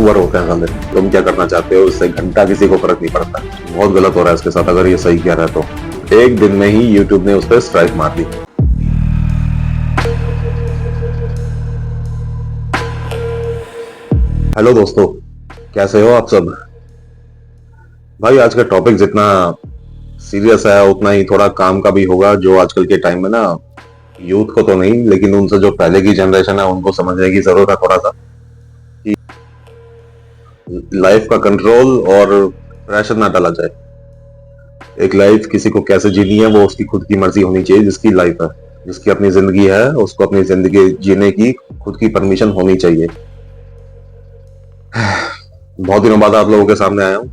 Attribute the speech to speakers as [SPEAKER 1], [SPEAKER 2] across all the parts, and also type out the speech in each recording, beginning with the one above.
[SPEAKER 1] सुअर होते हैं साले। तुम क्या करना चाहते हो उससे घंटा किसी को फर्क नहीं पड़ता। बहुत गलत हो रहा है इसके साथ अगर ये सही कह रहा है तो। एक दिन में ही यूट्यूब ने उस पर स्ट्राइक मार दी। हेलो दोस्तों, कैसे हो आप सब। भाई आज का टॉपिक जितना सीरियस है उतना ही थोड़ा काम का भी होगा। जो आजकल के टाइम में ना, यूथ को तो नहीं लेकिन उनसे जो पहले की जनरेशन है उनको समझने की जरूरत है थोड़ा सा कि लाइफ का कंट्रोल और प्रेशर ना डाला जाए। एक लाइफ किसी को कैसे जीनी है वो उसकी खुद की मर्जी होनी चाहिए। जिसकी लाइफ है, जिसकी अपनी जिंदगी है, उसको अपनी जिंदगी जीने की खुद की परमिशन होनी चाहिए। बहुत दिनों बाद आप लोगों के सामने आया हूँ।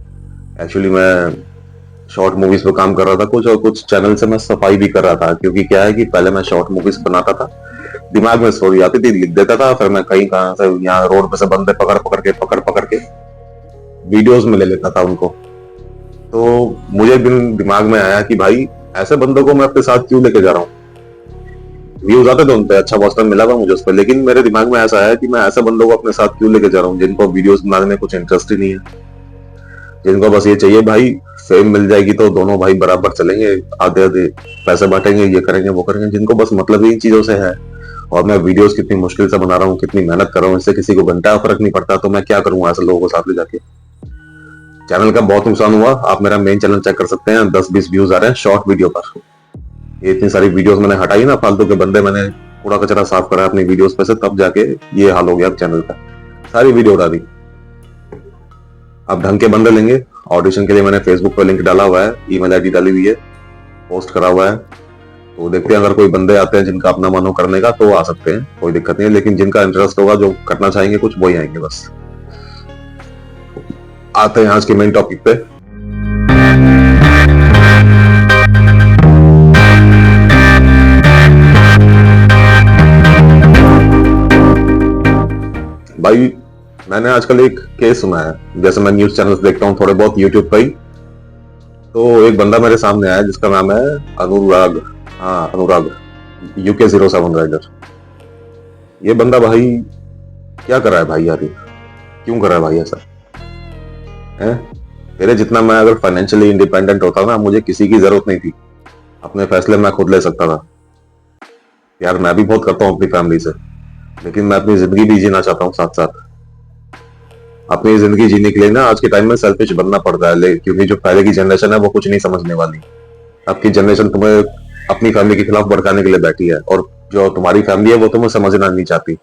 [SPEAKER 1] एक्चुअली मैं शॉर्ट मूवीज पे काम कर रहा था कुछ, और कुछ चैनल से मैं सफाई भी कर रहा था। क्योंकि क्या है कि पहले मैं शॉर्ट मूवीज बनाता था, दिमाग में स्टोरी आती थी, लिख देता था, फिर मैं कहीं कहां से यहाँ रोड पे से बंदे पकड़ के वीडियोस में ले लेता था उनको। तो मुझे दिमाग में आया कि भाई ऐसे बंदों को मैं अपने साथ क्यों लेके जा रहा हूँ। व्यूज आते थे उन पे, अच्छा पॉजिटिव मिला था मुझे उस पर, लेकिन मेरे दिमाग में ऐसा है कि मैं ऐसे बंदों को अपने साथ क्यों लेके जा रहा हूँ जिनको वीडियोस बनाने में कुछ इंटरेस्ट ही नहीं है। जिनको बस ये चाहिए भाई फेम मिल जाएगी तो दोनों भाई बराबर चलेंगे, आधे आधे पैसे बांटेंगे, ये करेंगे वो करेंगे। जिनको बस मतलब ही इन चीजों से है। और मैं वीडियोस कितनी मुश्किल से बना रहा हूँ, कितनी मेहनत कर रहा हूँ, इससे किसी को घंटा फर्क नहीं पड़ता। तो मैं क्या करूँ ऐसे लोगों को साथ ले जाके। चैनल का बहुत नुकसान हुआ। आप मेरा मेन चैनल चेक कर सकते हैं, 10-20 व्यूज आ रहे हैं शॉर्ट वीडियो पर। ये इतनी सारी वीडियोस मैंने हटाई ना, फालतू के बंदे, मैंने कूड़ा कचरा साफ करा अपनी वीडियोस पे से, तब जाके ये हाल हो गया चैनल का। सारी वीडियो उड़ा दी। अब ढंग के बंदे लेंगे। ऑडिशन के लिए मैंने फेसबुक पर लिंक डाला हुआ है, ईमेल आईडी डाली हुई है, पोस्ट करा हुआ है। तो देखते हैं अगर कोई बंदे आते हैं जिनका अपना मन हो करने का तो आ सकते हैं, कोई दिक्कत नहीं है। लेकिन जिनका इंटरेस्ट होगा, जो करना चाहेंगे कुछ, वही आएंगे बस। आते हैं आज के मेन टॉपिक पे। भाई मैंने आजकल एक केस सुना है, जैसे मैं न्यूज चैनल्स देखता हूँ थोड़े बहुत यूट्यूब पे ही। तो एक बंदा मेरे सामने आया जिसका नाम है अनुराग। हाँ अनुराग, UK07 राइडर। ये बंदा भाई क्या कर रहा है भाई यार, ये क्यों कर रहा है भाई ऐसा है। तेरे जितना मैं अगर फाइनेंशियली इंडिपेंडेंट होता ना, मुझे किसी की जरूरत नहीं थी। अपने फैसले मैं खुद ले सकता था। यार मैं भी बहुत करता हूँ अपनी फैमिली से, लेकिन मैं अपनी जिंदगी भी जीना चाहता हूँ साथ साथ। अपनी जिंदगी जीने के लिए ना आज के टाइम में सेल्फिश बनना पड़ता है, क्योंकि जो पहले की जनरेशन है वो कुछ नहीं समझने वाली। अब की जनरेशन तुम्हें अपनी फैमिली के खिलाफ भड़काने के लिए बैठी है, और जो तुम्हारी फैमिली है वो तुम्हें समझना नहीं चाहती।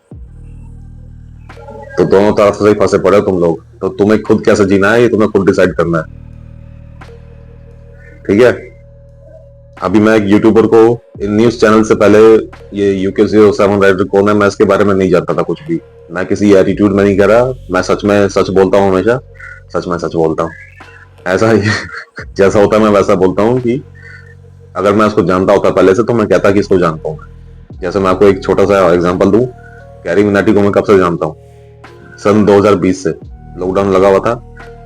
[SPEAKER 1] तो दोनों तरफ से ही फंसे पड़े हो तुम लोग। तो तुम्हें खुद कैसे जीना है ये तुम्हें खुद डिसाइड करना है, ठीक है। अभी मैं एक यूट्यूबर को, न्यूज चैनल से पहले, ये UK07 राइडर कौन है मैं इसके बारे में नहीं जानता था कुछ भी। मैं किसी एटीट्यूड में नहीं कह रहा, मैं सच बोलता हूँ हमेशा, सच में सच बोलता हूँ। ऐसा ही जैसा होता है मैं वैसा बोलता हूँ। कि अगर मैं उसको जानता होता पहले से तो मैं कहता कि इसको जानता हूँ। जैसे मैं आपको एक छोटा सा एग्जांपल दूं, कैरी मिनाटी को मैं कब से जानता हूँ, सन 2020 से। लॉकडाउन लगा हुआ था,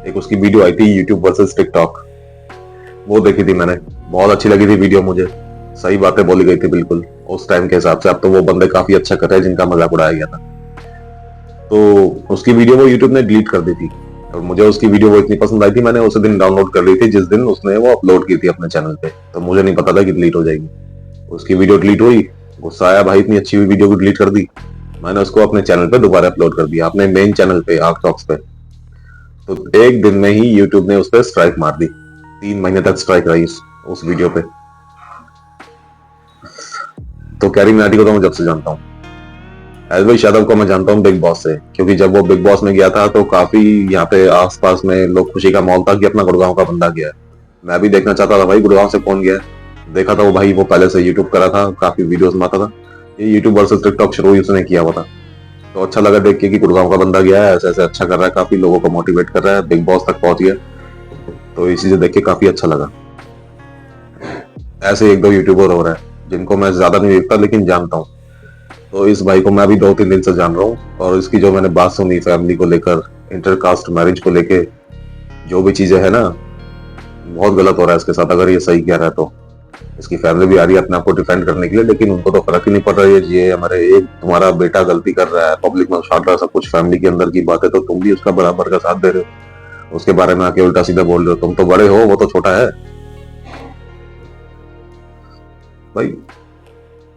[SPEAKER 1] एक उसकी वीडियो आई थी यूट्यूब वर्सेस टिकटॉक, वो देखी थी मैंने, बहुत अच्छी लगी थी वीडियो मुझे। सही बातें बोली गई थी बिल्कुल उस टाइम के हिसाब से। अब तो वो बंदे काफी अच्छा कर रहे हैं जिनका मजाक उड़ाया गया था। तो उसकी वीडियो वो यूट्यूब ने डिलीट कर दी थी, और मुझे उसकी वीडियो वो इतनी पसंद आई थी, मैंने उसी दिन डाउनलोड कर ली थी जिस दिन उसने वो अपलोड की थी अपने चैनल पे। तो मुझे नहीं पता था कि डिलीट हो जाएगी। उसकी वीडियो डिलीट हुई, गुस्सा आया भाई, इतनी अच्छी हुई वीडियो को डिलीट कर दी। मैंने उसको अपने चैनल पे दोबारा अपलोड कर दिया, अपने मेन चैनल पे, आर्क टॉक्स पे। तो एक दिन में ही यूट्यूब ने उस पर स्ट्राइक मार दी। 3 महीने तक स्ट्राइक रही उस वीडियो पे। तो कैरी मिनाटी को तो मैं जब से जानता हूँ। एलविश यादव को मैं जानता हूँ बिग बॉस से, क्योंकि जब वो बिग बॉस में गया था तो काफी यहाँ पे आसपास में लोग खुशी का माहौल था कि अपना गुड़गांव का बंदा गया है। मैं भी देखना चाहता था भाई गुड़गांव से कौन गया है। देखा था वो भाई, वो पहले से यूट्यूब करा था, काफी वीडियोस बनाता था। ये यूट्यूब वर्सेस टिकटॉक शुरू ही उसने किया हुआ था। तो अच्छा लगा देख के कि गुड़गांव का बंदा गया है, ऐसे ऐसे अच्छा कर रहा है, काफी लोगों को मोटिवेट कर रहा है, बिग बॉस तक पहुंच गया। तो ये चीजें देख के काफी अच्छा लगा। ऐसे एक दो यूट्यूबर हो रहे हैं जिनको मैं ज्यादा नहीं देखता लेकिन जानता हूँ। तो इस भाई को मैं भी 2-3 दिन से जान रहा हूँ, और इसकी जो मैंने बात सुनी फैमिली को लेकर, इंटरकास्ट मैरिज को लेके, जो भी चीजें है ना, बहुत गलत हो रहा है इसके साथ अगर ये सही कह रहा है तो। इसकी फैमिली भी आ रही है अपने आप को डिफेंड करने के लिए, लेकिन उनको तो फर्क ही नहीं पड़ रहा है। ये हमारे एक तुम्हारा बेटा गलती कर रहा है, पब्लिक में उछाल रहा है सब कुछ, फैमिली के अंदर की बात है, तो तुम भी उसका बराबर का साथ दे रहे हो, उसके बारे में आके उल्टा सीधा बोल रहे हो। तुम तो बड़े हो, वो तो छोटा है। भाई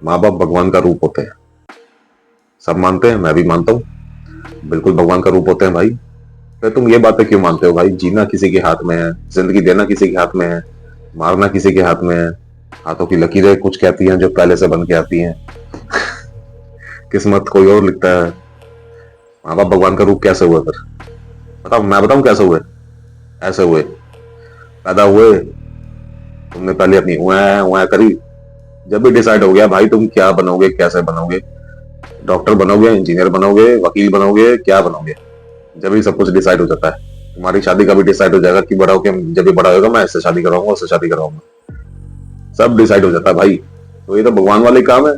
[SPEAKER 1] माँ बाप भगवान का रूप होते हैं, सब मानते हैं, मैं भी मानता हूँ, बिल्कुल भगवान का रूप होते हैं भाई। तो तुम ये बातें क्यों मानते हो भाई? जीना किसी के हाथ में है, जिंदगी देना किसी के हाथ में है, मारना किसी के हाथ में है। हाथों की लकीरें कुछ कहती हैं जो पहले से बन के आती हैं, किस्मत कोई और लिखता है। माँ बाप भगवान का रूप कैसे हुए फिर? बताओ, मैं बताऊं कैसे हुए? ऐसे हुए, पैदा हुए, तुमने पहले अपनी उआ करी, जब भी डिसाइड हो गया भाई तुम क्या बनोगे, कैसे बनोगे, डॉक्टर बनोगे, इंजीनियर बनोगे, वकील बनोगे, क्या बनोगे, जब भी सब कुछ डिसाइड हो जाता है। तुम्हारी शादी का भी डिसाइड हो जाएगा कि बड़ा होके, जब भी बड़ा होगा मैं इससे शादी कराऊंगा, उससे शादी कराऊंगा, सब डिसाइड हो जाता है भाई। तो ये तो भगवान वाले काम है,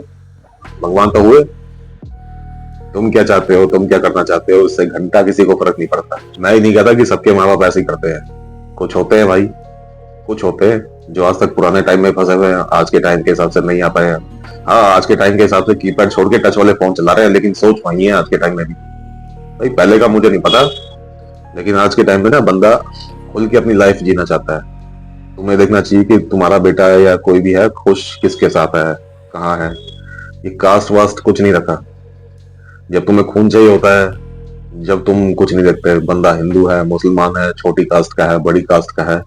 [SPEAKER 1] भगवान तो हुए। तुम क्या चाहते हो, तुम क्या करना चाहते हो, उससे घंटा किसी को फर्क नहीं पड़ता। मैं ही नहीं कहता कि सबके माँ बाप ऐसे ही करते हैं, कुछ होते हैं भाई, कुछ होते हैं जो आज तक पुराने टाइम में फंसे हुए हैं, आज के टाइम के हिसाब से नहीं आ पाए हैं। हाँ, आज के टाइम के हिसाब से कीपैड छोड़ के टच वाले फोन चला रहे हैं, लेकिन सोच वही है आज के टाइम में भी। भाई पहले का मुझे नहीं पता, लेकिन आज के टाइम में ना बंदा खुल के अपनी लाइफ जीना चाहता है। तुम्हें देखना चाहिए कि तुम्हारा बेटा है या कोई भी है, खुश किसके साथ है, कहाँ है। ये कास्ट वास्ट कुछ नहीं रखा। जब तुम्हें खून चाहिए होता है, जब तुम कुछ नहीं देखते, बंदा हिंदू है, मुसलमान है, छोटी कास्ट का है, बड़ी कास्ट का है,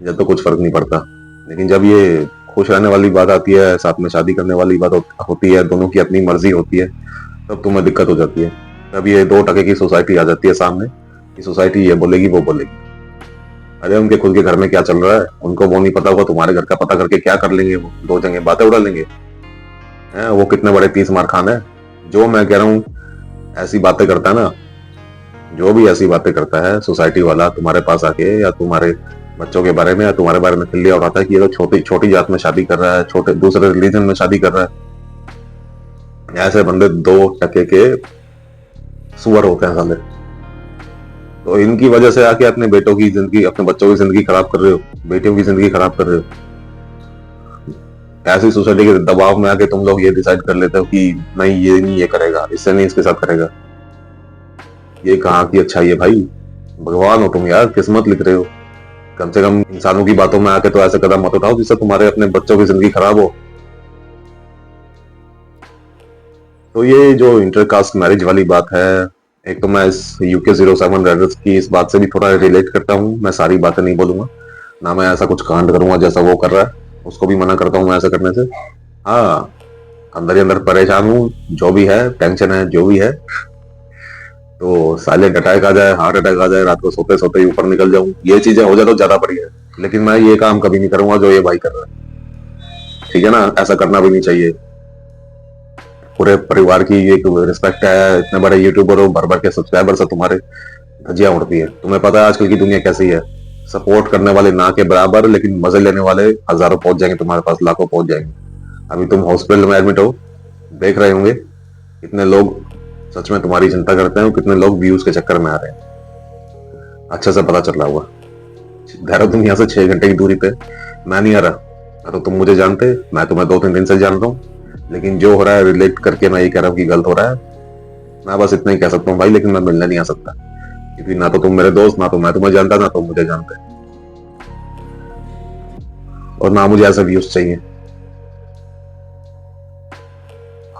[SPEAKER 1] जब तो कुछ फर्क नहीं पड़ता। लेकिन जब ये खुश रहने वाली बात आती है, साथ में शादी करने वाली बात होती है, दोनों की अपनी मर्जी होती है, तब तुम्हें दिक्कत हो जाती है। तब ये दो टके की सोसाइटी आ जाती है सामने, कि सोसाइटी ये बोलेगी वो बोलेगी। अरे उनके खुद के घर में क्या चल रहा है उनको वो नहीं पता होगा, तुम्हारे घर का पता करके क्या कर लेंगे? वो दो जगह बातें उड़ा लेंगे हैं? वो कितने बड़े 30 मार खान है। जो मैं कह रहा हूँ, ऐसी बातें करता है ना, जो भी ऐसी बातें करता है सोसाइटी वाला तुम्हारे पास आके, या तुम्हारे बच्चों के बारे में या तुम्हारे बारे में खिल्लियां उठाता है कि ये तो छोटी छोटी जात में शादी कर रहा है, छोटे दूसरे रिलीजन में शादी कर रहा है, ऐसे बंदे दो टके के सुअर होते हैं साले। तो इनकी वजह से आके अपने बेटों की जिंदगी, अपने बच्चों की जिंदगी खराब कर रहे हो, बेटियों की जिंदगी खराब कर रहे हो। ऐसी सोसाइटी के दबाव में आके तुम लोग ये डिसाइड कर लेते हो कि नहीं ये नहीं ये करेगा, इससे नहीं इसके साथ करेगा। ये कहाँ की अच्छाई है भाई? भगवान हो तुम यार, किस्मत लिख रहे हो। कम से कम इंसानों की बातों में आके तो ऐसे कदम मत उठाओ जिससे तुम्हारे अपने बच्चों की जिंदगी खराब हो। तो ये जो इंटरकास्ट मैरिज वाली बात है, एक तो मैं इस UK07 रेडर्स की इस बात से भी थोड़ा रिलेट करता हूँ। मैं सारी बातें नहीं बोलूंगा ना, मैं ऐसा कुछ कांड करूंगा जैसा वो कर रहा है, उसको भी मना करता हूँ मैं ऐसा करने से। हाँ, अंदर ही अंदर परेशान हूँ, जो भी है टेंशन है, जो भी है। तो साइलेंट अटैक आ जाए, हार्ट अटैक आ जाए, रात को सोते सोते ही ऊपर निकल जाऊं, ये चीजें हो जाए तो ज्यादा बढ़िया है। लेकिन मैं ये काम कभी नहीं करूंगा जो ये भाई कर रहा है, ठीक है ना? ऐसा करना भी नहीं चाहिए। पूरे परिवार की एक रिस्पेक्ट है, इतने बड़े यूट्यूबर हो, भर भर के सब्सक्राइबर से तुम्हारे धज्जियां उड़ती है। तुम्हें पता है आजकल की दुनिया कैसी है? सपोर्ट करने वाले ना के बराबर, लेकिन मजे लेने वाले हजारों पहुंच जाएंगे तुम्हारे पास, लाखों पहुंच जाएंगे। अभी तुम हॉस्पिटल में एडमिट हो, देख रहे होंगे कितने लोग सच में तुम्हारी चिंता करते हैं, कितने लोग व्यूज के चक्कर में आ रहे हैं, अच्छे से पता चल रहा होगा। देहरादून यहाँ से 6 घंटे की दूरी पे। मैं नहीं आ रहा, मैं तो तुम मुझे जानते, मैं तुम्हें 2-3 दिन से जान रहा हूँ, लेकिन जो हो रहा है रिलेट करके मैं ये कह रहा हूँ कि गलत हो रहा है। मैं बस इतना ही कह सकता हूँ भाई, लेकिन मैं मिलने नहीं आ सकता, क्योंकि ना तो तुम मेरे दोस्त, ना तो मैं तुम्हें जानता, ना तुम मुझे जानते, और ना मुझे ऐसा व्यूज चाहिए।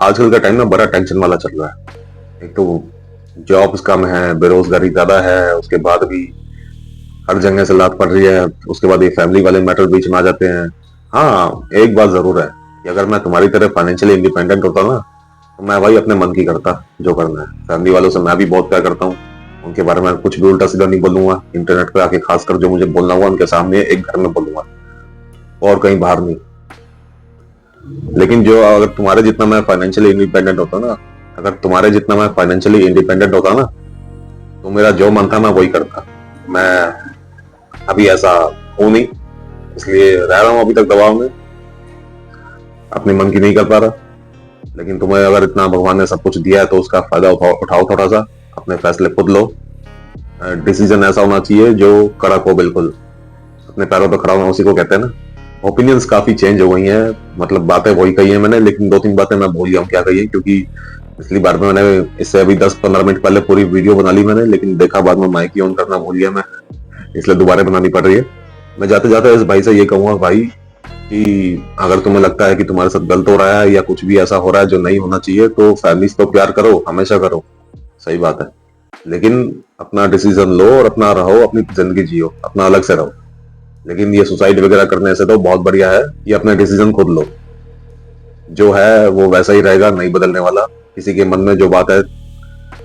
[SPEAKER 1] आजकल का टाइम ना बड़ा टेंशन वाला चल रहा है। एक तो जॉब्स कम है, बेरोजगारी ज्यादा है, उसके बाद भी हर जगह से लात पड़ रही है, उसके बाद ये फैमिली वाले मैटर बीच में आ जाते हैं। हाँ, एक बात जरूर है कि अगर मैं तुम्हारी तरह फाइनेंशियली इंडिपेंडेंट होता ना, तो मैं भाई अपने मन की करता जो करना है। फैमिली वालों से मैं भी बहुत प्यार करता हूँ, उनके बारे में कुछ भी उल्टा सीधा नहीं बोलूंगा इंटरनेट पे आके, खासकर जो मुझे बोलना हुआ उनके सामने एक घर में बोलूंगा, और कहीं बाहर नहीं। लेकिन जो अगर तुम्हारे जितना मैं फाइनेंशियली इंडिपेंडेंट होता ना, अगर तुम्हारे जितना मैं फाइनेंशियली इंडिपेंडेंट होता ना, तो मेरा जो मन था मैं वही करता। मैं अभी ऐसा हूं नहीं, इसलिए रह रहा हूं अभी तक दबाव में, अपने मन की नहीं कर पा रहा। लेकिन तुम्हें अगर इतना भगवान ने सब कुछ दिया है तो उसका फायदा उठाओ थोड़ा सा, अपने फैसले खुद लो। डिसीजन ऐसा होना चाहिए जो कड़क हो, बिल्कुल अपने पैरों पर खड़ा होना, उसी को कहते हैं ना। ओपिनियंस काफी चेंज हो गई हैं। मतलब बातें वही कही हैं मैंने, लेकिन 2-3 बातें मैं भूल गया हूँ क्या कही है, क्योंकि पिछली बार में मैंने इससे अभी 10-15 मिनट पहले पूरी वीडियो बना ली मैंने, लेकिन देखा बाद में माइक ही ऑन करना भूल गया मैं, इसलिए दोबारा बनानी पड़ रही है। मैं जाते जाते इस भाई से ये कहूंगा भाई कि अगर तुम्हें लगता है कि तुम्हारे साथ गलत हो रहा है या कुछ भी ऐसा हो रहा है जो नहीं होना चाहिए, तो फैमिली से तो प्यार करो, हमेशा करो, सही बात है, लेकिन अपना डिसीजन लो और अपना रहो, अपनी जिंदगी जियो, अपना अलग से रहो। लेकिन ये सुसाइड वगैरह करने से तो बहुत बढ़िया है कि अपने डिसीजन खुद लो, जो है वो वैसा ही रहेगा, नहीं बदलने वाला। किसी के मन में जो बात है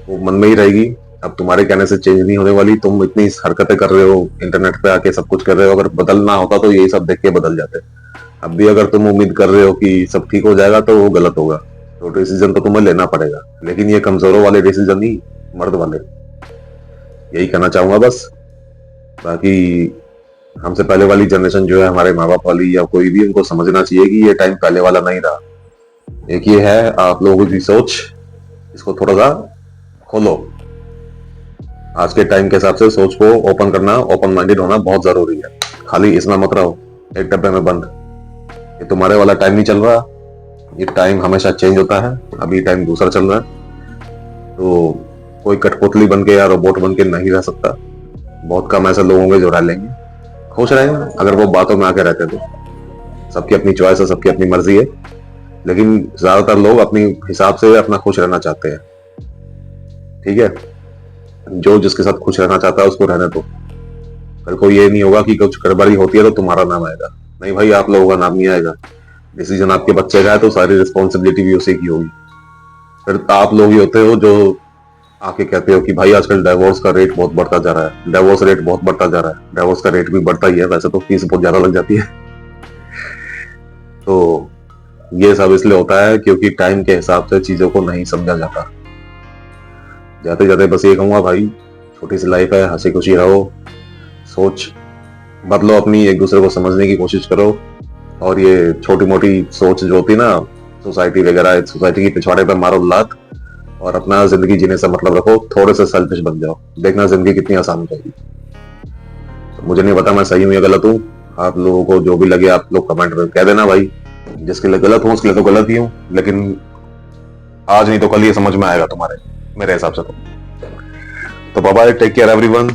[SPEAKER 1] वो मन में ही रहेगी, अब तुम्हारे कहने से चेंज नहीं होने वाली। तुम इतनी हरकतें कर रहे हो, इंटरनेट पे आके सब कुछ कर रहे हो, अगर बदलना होता तो यही सब देख के बदल जाते। अब भी अगर तुम उम्मीद कर रहे हो कि सब ठीक हो जाएगा तो वो गलत होगा। तो डिसीजन तो तुम्हें लेना पड़ेगा, लेकिन ये कमजोरों वाले डिसीजन नहीं, मर्द वाले। यही कहना चाहूंगा बस। बाकी हमसे पहले वाली जनरेशन जो है, हमारे माँ बाप वाली या कोई भी, उनको समझना चाहिए कि ये टाइम पहले वाला नहीं रहा। एक ये है आप लोगों की सोच, इसको थोड़ा सा खोलो। आज के टाइम के हिसाब से सोच को ओपन करना, ओपन माइंडेड होना बहुत जरूरी है। खाली इसमें मत रहो एक डब्बे में बंद। ये तुम्हारे वाला टाइम नहीं चल रहा, ये टाइम हमेशा चेंज होता है, अभी टाइम दूसरा चल रहा है। तो कोई कठपुतली बन के या रोबोट बन के नहीं रह सकता। बहुत कम ऐसे लोग होंगे जो रह लेंगे, खुश रहेंगे अगर वो बातों में आके रहते तो। सबकी अपनी चॉइस है, सबकी अपनी मर्जी है, लेकिन ज्यादातर लोग अपनी हिसाब से अपना खुश रहना चाहते हैं। ठीक है, जो जिसके साथ खुश रहना चाहता है उसको रहने दो। कल को ये नहीं होगा कि कुछ गड़बड़ी होती है तो तुम्हारा नाम आएगा। नहीं भाई, आप लोगों का नाम नहीं आएगा। डिसीजन आपके बच्चे का है तो सारी रिस्पॉन्सिबिलिटी भी उसी की होगी। फिर आप लोग ही होते हो जो आके कहते हो कि भाई आजकल डाइवोर्स का रेट बहुत बढ़ता जा रहा है, डाइवोर्स रेट बहुत बढ़ता जा रहा है। डाइवोर्स का रेट भी बढ़ता ही है, वैसे तो फीस बहुत ज्यादा लग जाती है। तो ये सब इसलिए होता है क्योंकि टाइम के हिसाब से चीजों को नहीं समझा जाता। जाते जाते बस ये कहूंगा भाई, छोटी सी लाइफ है, हंसी खुशी रहो, सोच बदलो अपनी, एक दूसरे को समझने की कोशिश करो। और ये छोटी मोटी सोच जो होती है ना, सोसाइटी वगैरह, सोसाइटी की पिछवाड़े पे मारो लात और अपना जिंदगी जीने से मतलब रखो। थोड़े से सेल्फिश बन जाओ, देखना जिंदगी कितनी आसान हो जाएगी। तो मुझे नहीं पता मैं सही हूँ या गलत हूँ, आप लोगों को जो भी लगे आप लोग कमेंट में कह देना भाई। जिसके लिए गलत हूँ उसके लिए तो गलत ही हूँ, लेकिन आज नहीं तो कल ये समझ में आएगा तुम्हारे, मेरे हिसाब से तो bye bye, take care everyone.